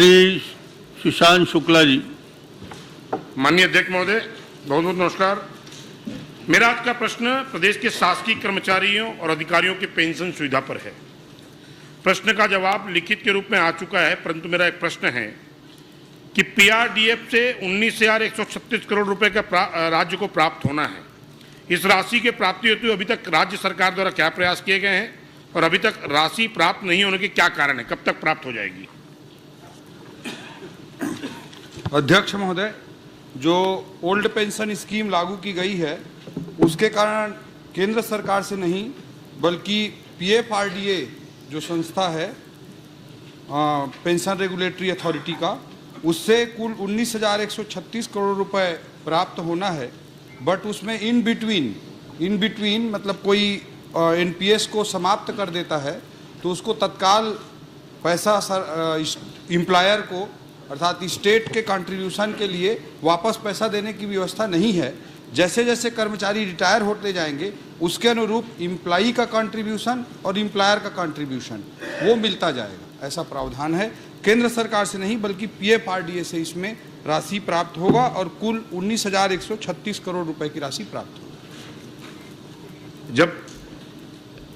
श्री सुशांत शुक्ला जी। माननीय अध्यक्ष महोदय, बहुत बहुत नमस्कार। मेरा आज का प्रश्न प्रदेश के शासकीय कर्मचारियों और अधिकारियों के पेंशन सुविधा पर है। प्रश्न का जवाब लिखित के रूप में आ चुका है, परंतु मेरा एक प्रश्न है कि पीआरडीएफ से 19,136 करोड़ रुपए का राज्य को प्राप्त होना है। इस राशि के प्राप्ति हेतु अभी तक राज्य सरकार द्वारा क्या प्रयास किए गए हैं और अभी तक राशि प्राप्त नहीं होने के क्या कारण है, कब तक प्राप्त हो जाएगी? अध्यक्ष महोदय, जो ओल्ड पेंशन स्कीम लागू की गई है उसके कारण केंद्र सरकार से नहीं बल्कि पीएफआरडीए जो संस्था है पेंशन रेगुलेटरी अथॉरिटी का, उससे कुल 19,136 करोड़ रुपए प्राप्त होना है। बट उसमें इन बिटवीन मतलब कोई एनपीएस को समाप्त कर देता है तो उसको तत्काल पैसा एम्प्लॉयर को अर्थात स्टेट के कंट्रीब्यूशन के लिए वापस पैसा देने की व्यवस्था नहीं है। जैसे जैसे कर्मचारी रिटायर होते जाएंगे उसके अनुरूप एम्प्लॉई का कंट्रीब्यूशन और एम्प्लॉयर का कंट्रीब्यूशन वो मिलता जाएगा, ऐसा प्रावधान है। केंद्र सरकार से नहीं बल्कि पीएफआरडीए से इसमें राशि प्राप्त होगा और कुल 19,136 करोड़ रुपए की राशि प्राप्त होगी। जब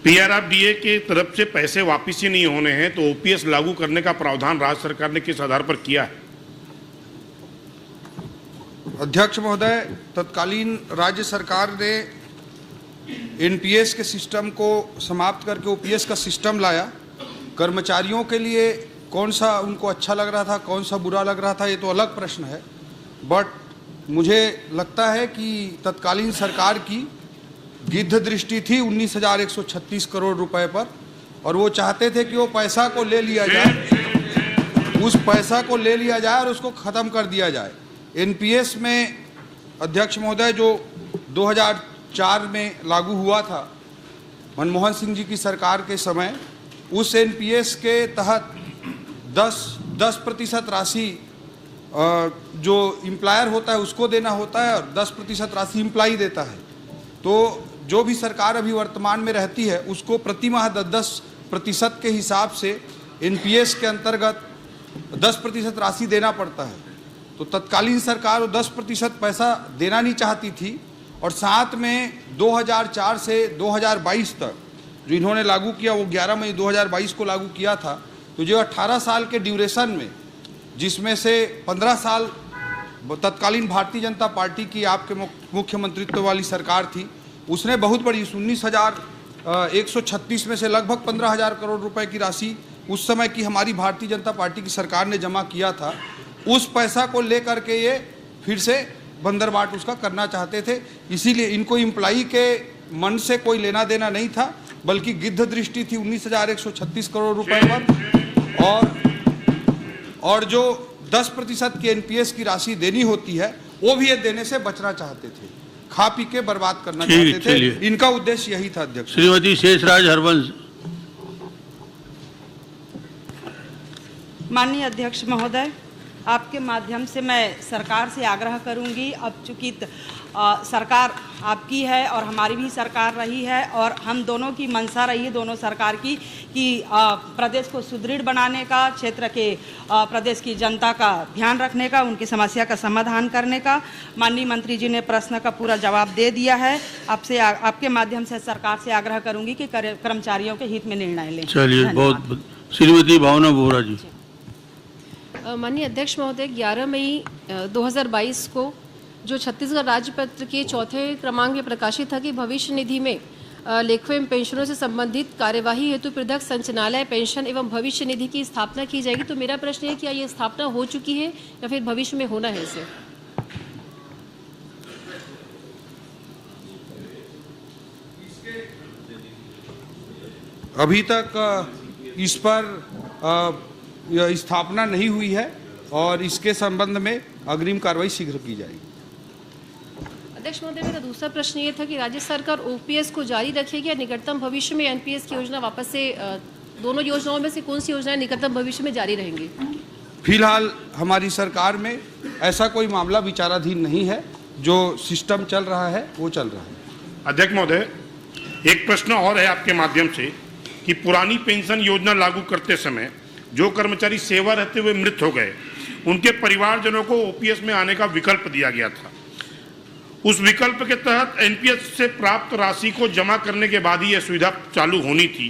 पीआरडीए के तरफ से पैसे वापिस ही नहीं होने हैं तो ओपीएस लागू करने का प्रावधान राज्य सरकार ने किस आधार पर किया है? अध्यक्ष महोदय, तत्कालीन राज्य सरकार ने एनपीएस के सिस्टम को समाप्त करके ओपीएस का सिस्टम लाया। कर्मचारियों के लिए कौन सा उनको अच्छा लग रहा था, कौन सा बुरा लग रहा था, ये तो अलग प्रश्न है। बट मुझे लगता है कि तत्कालीन सरकार की गिद्ध दृष्टि थी 19,136 करोड़ रुपए पर और वो चाहते थे कि वो पैसा को ले लिया जाए, उस पैसा को ले लिया जाए और उसको ख़त्म कर दिया जाए। एनपीएस में अध्यक्ष महोदय जो 2004 में लागू हुआ था मनमोहन सिंह जी की सरकार के समय, उस एनपीएस के तहत 10% राशि जो एम्प्लॉयर होता है उसको देना होता है और 10% राशि एम्प्लॉई देता है। तो जो भी सरकार अभी वर्तमान में रहती है उसको प्रति माह 10% के हिसाब से एनपीएस के अंतर्गत 10% राशि देना पड़ता है। तो तत्कालीन सरकार वो 10% पैसा देना नहीं चाहती थी और साथ में 2004 से 2022 तक जो इन्होंने लागू किया वो 11 मई 2022 को लागू किया था। तो जो 18 साल के ड्यूरेशन में, जिसमें से 15 साल तत्कालीन भारतीय जनता पार्टी की आपके मुख्यमंत्रित्व वाली सरकार थी, उसने बहुत बड़ी 19,136 में से लगभग 15,000 करोड़ रुपए की राशि उस समय की हमारी भारतीय जनता पार्टी की सरकार ने जमा किया था। उस पैसा को लेकर के ये फिर से बंदरबाट उसका करना चाहते थे। इसीलिए इनको एम्प्लॉई के मन से कोई लेना देना नहीं था बल्कि गिद्ध दृष्टि थी 19,136 करोड़ रुपए पर और जो 10% की एनपीएस की राशि देनी होती है वो भी ये देने से बचना चाहते थे, खा पी के बर्बाद करना चाहते थे। इनका उद्देश्य यही था। अध्यक्ष श्रीमती शेषराज हरवंश। माननीय अध्यक्ष महोदय, आपके माध्यम से मैं सरकार से आग्रह करूंगी, अब चूंकि सरकार आपकी है और हमारी भी सरकार रही है और हम दोनों की मंशा रही है, दोनों सरकार की, कि प्रदेश को सुदृढ़ बनाने का, क्षेत्र के प्रदेश की जनता का ध्यान रखने का, उनकी समस्या का समाधान करने का। माननीय मंत्री जी ने प्रश्न का पूरा जवाब दे दिया है। आपसे आपके माध्यम से सरकार से आग्रह करूंगी कि कर्मचारियों के हित में निर्णय लें। चलिए, बहुत। श्रीमती भावना बोहरा जी। माननीय अध्यक्ष महोदय, 11 मई 2022 को जो छत्तीसगढ़ राज्यपत्र के चौथे क्रमांक में प्रकाशित था कि भविष्य निधि में लेखों एवं पेंशनों से संबंधित कार्यवाही हेतु पृथक संचालनालय पेंशन एवं भविष्य निधि की स्थापना की जाएगी। तो मेरा प्रश्न है, क्या ये स्थापना हो चुकी है या फिर भविष्य में होना है इसे? अभी तक इस पर स्थापना नहीं हुई है और इसके संबंध में अग्रिम कार्रवाई शीघ्र की जाएगी। अध्यक्ष महोदय, मेरा दूसरा प्रश्न ये था कि राज्य सरकार ओपीएस को जारी रखेगी या निकटतम भविष्य में एनपीएस की योजना वापस से, दोनों योजनाओं में से कौन सी योजनाएं निकटतम भविष्य में जारी रहेंगी? फिलहाल हमारी सरकार में ऐसा कोई मामला विचाराधीन नहीं है, जो सिस्टम चल रहा है वो चल रहा है। अध्यक्ष महोदय, एक प्रश्न और है आपके माध्यम से कि पुरानी पेंशन योजना लागू करते समय जो कर्मचारी सेवा रहते हुए मृत हो गए उनके परिवारजनों को ओपीएस में आने का विकल्प दिया गया था। उस विकल्प के तहत एनपीएस से प्राप्त राशि को जमा करने के बाद ही यह सुविधा चालू होनी थी।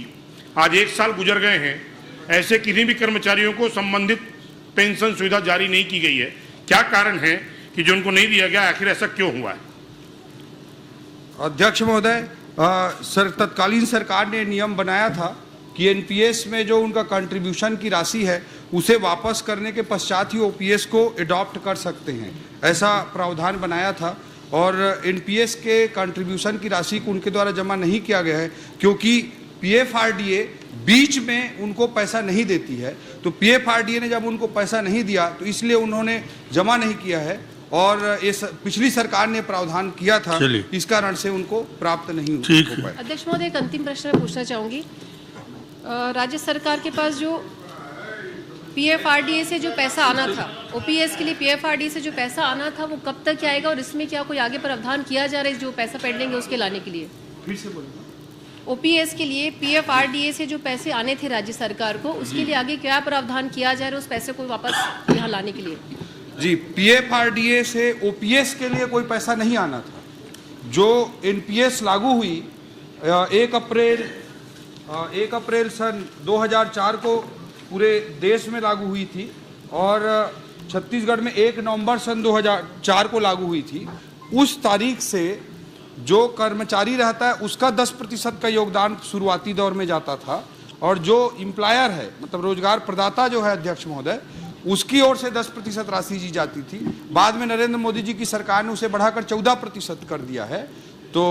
आज 1 साल गुजर गए हैं, ऐसे किसी भी कर्मचारियों को संबंधित पेंशन सुविधा जारी नहीं की गई है। क्या कारण है कि जो उनको नहीं दिया गया, आखिर ऐसा क्यों हुआ है? अध्यक्ष महोदय, तत्कालीन सरकार ने नियम बनाया था कि एनपीएस में जो उनका कंट्रीब्यूशन की राशि है उसे वापस करने के पश्चात ही ओपीएस को एडॉप्ट कर सकते हैं, ऐसा प्रावधान बनाया था। और एनपीएस के कंट्रीब्यूशन की राशि को उनके द्वारा जमा नहीं किया गया है क्योंकि पीएफआरडीए बीच में उनको पैसा नहीं देती है। तो पीएफआरडीए ने जब उनको पैसा नहीं दिया तो इसलिए उन्होंने जमा नहीं किया है और इस पिछली सरकार ने प्रावधान किया था, इस कारण से उनको प्राप्त नहीं हो पाया। अध्यक्ष महोदय, एक अंतिम प्रश्न मैं पूछना चाहूँगी। राज्य सरकार के पास जो पीएफआरडीए से जो पैसा आना था, ओपीएस के लिए पीएफआरडीए से जो पैसा आना था, वो कब तक आएगा और इसमें क्या कोई आगे प्रावधान किया जा रहा है जो पैसा पेंडिंग है उसके लाने के लिए? फिर से बोलिए। ओपीएस के लिए पीएफआरडीए से जो पैसे आने थे राज्य सरकार को, उसके लिए आगे क्या प्रावधान किया जा रहा है उस पैसे को वापस यहाँ लाने के लिए? जी, पीएफआरडीए से ओपीएस के लिए कोई पैसा नहीं आना था। जो एनपीएस लागू हुई 1 अप्रैल सन 2004 को पूरे देश में लागू हुई थी और छत्तीसगढ़ में 1 नवंबर सन 2004 को लागू हुई थी। उस तारीख से जो कर्मचारी रहता है उसका 10% का योगदान शुरुआती दौर में जाता था और जो एम्प्लॉयर है, मतलब रोजगार प्रदाता जो है अध्यक्ष महोदय, उसकी ओर से 10% राशि दी जाती थी। बाद में नरेंद्र मोदी जी की सरकार ने उसे बढ़ाकर 14% कर दिया है। तो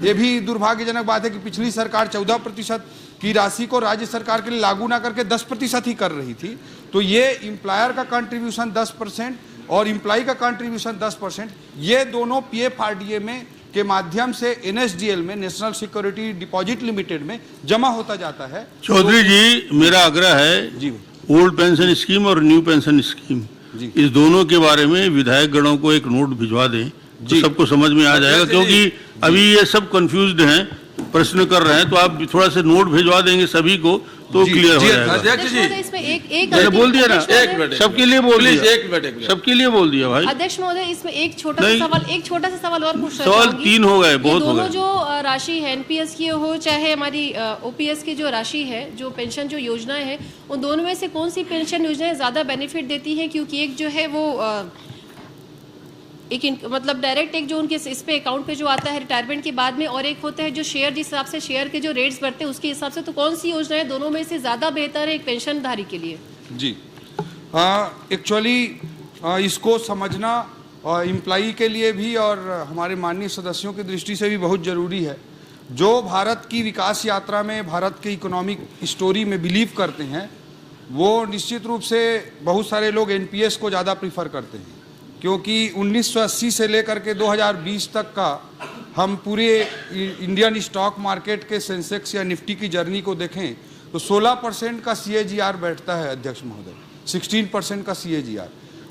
ये भी दुर्भाग्यजनक बात है कि पिछली सरकार 14% की राशि को राज्य सरकार के लिए लागू ना करके 10% ही कर रही थी। तो ये एम्प्लॉयर का कंट्रीब्यूशन 10% और एम्प्लॉय का कंट्रीब्यूशन 10%, ये दोनों पीएफआरडीए में के माध्यम से एनएसडीएल में, नेशनल सिक्योरिटी डिपॉजिट लिमिटेड में जमा होता जाता है। चौधरी जी, मेरा आग्रह है जी, ओल्ड पेंशन स्कीम और न्यू पेंशन स्कीम, इस दोनों के बारे में विधायक गणों को एक नोट भिजवा दें तो सबको समझ में आ जाएगा, क्योंकि अभी ये सब कंफ्यूज्ड हैं, प्रश्न कर रहे हैं। तो आप थोड़ा से नोट भिजवा देंगे सभी को तो क्लियर हो जाएगा। अध्यक्ष जी, इसमें एक मैंने बोल दिया ना, एक मिनट, सबके लिए बोल दिया, एक मिनट, सबके लिए बोल दिया भाई। अध्यक्ष महोदय, इसमें एक छोटा सा सवाल और पूछना सवाल चाहूंगी। 3 हो गए, बहुत हो दोनों गए। जो राशि है एनपीएस की हो चाहे हमारी ओपीएस की जो राशि है, जो पेंशन जो योजनाएं हैं, उन दोनों में से कौन सी पेंशन योजनाएं ज्यादा बेनिफिट देती है? क्योंकि एक जो है वो मतलब डायरेक्ट एक जो उनके इस पे अकाउंट पे जो आता है रिटायरमेंट के बाद में, और एक होता है जो शेयर, जिस हिसाब से शेयर के जो रेट्स बढ़ते हैं उसके हिसाब से। तो कौन सी योजनाएं दोनों में से ज़्यादा बेहतर है एक पेंशनधारी के लिए? जी, एक्चुअली इसको समझना एम्प्लॉई के लिए भी और हमारे माननीय सदस्यों की दृष्टि से भी बहुत ज़रूरी है। जो भारत की विकास यात्रा में, भारत के इकोनॉमिक स्टोरी में बिलीव करते हैं, वो निश्चित रूप से बहुत सारे लोग एनपीएस को ज़्यादा प्रीफर करते हैं, क्योंकि 1980 से लेकर के 2020 तक का हम पूरे इंडियन स्टॉक मार्केट के सेंसेक्स या निफ्टी की जर्नी को देखें तो 16% का CAGR बैठता है अध्यक्ष महोदय, 16% का CAGR,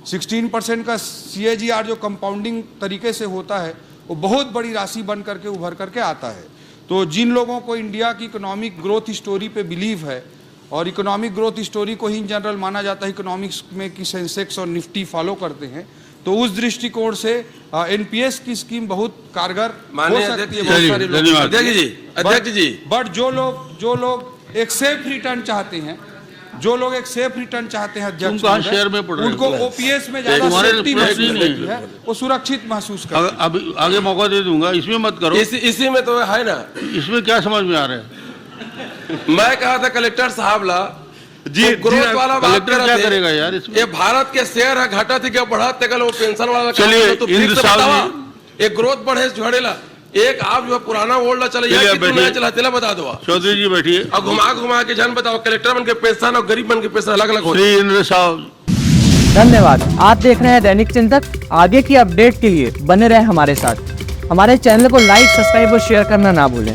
16% का CAGR जो कंपाउंडिंग तरीके से होता है वो बहुत बड़ी राशि बन करके उभर करके आता है। तो जिन लोगों को इंडिया की इकोनॉमिक ग्रोथ स्टोरी पे बिलीव है और इकोनॉमिक ग्रोथ स्टोरी को ही इन जनरल माना जाता है इकोनॉमिक्स में कि सेंसेक्स और निफ्टी फॉलो करते हैं, तो उस दृष्टिकोण से एनपीएस की स्कीम बहुत कारगर हो सकती है बहुत सारे लोग। अध्यक्ष जी, बट जो लोग एक सेफ रिटर्न चाहते हैं, अध्यक्ष शेयर में पड़ रहे उनको ओपीएस में ज्यादा सेफ्टी महसूस होती है, वो सुरक्षित महसूस करते हैं। अब आगे मौका दे दूंगा, इसमें मत करो। इसी में तो है ना, इसमें क्या समझ में आ रहा है? मैं कहा था कलेक्टर साहब ला जी, ग्रोथ वाला बात कलेक्टर क्या करेगा यार इसमें? ये भारत के शेयर है, घटा थी क्या बढ़ा थे कल वो पेंशन वाला। चलिए, तो एक ग्रोथ बढ़े झड़ेला, एक आप जो पुराना ओल्ड चला नया चला तेला बता दो। चौधरी जी बैठिए, और घुमा के जान बताओ, कलेक्टर बन के पेंशन और गरीब बन के पेंशन अलग अलग होते। श्री इंद्र साहब, धन्यवाद। आप देख रहे हैं दैनिक चिंतक। आगे की अपडेट के लिए बने रहे हमारे साथ। हमारे चैनल को लाइक, सब्सक्राइब और शेयर करना ना भूलें।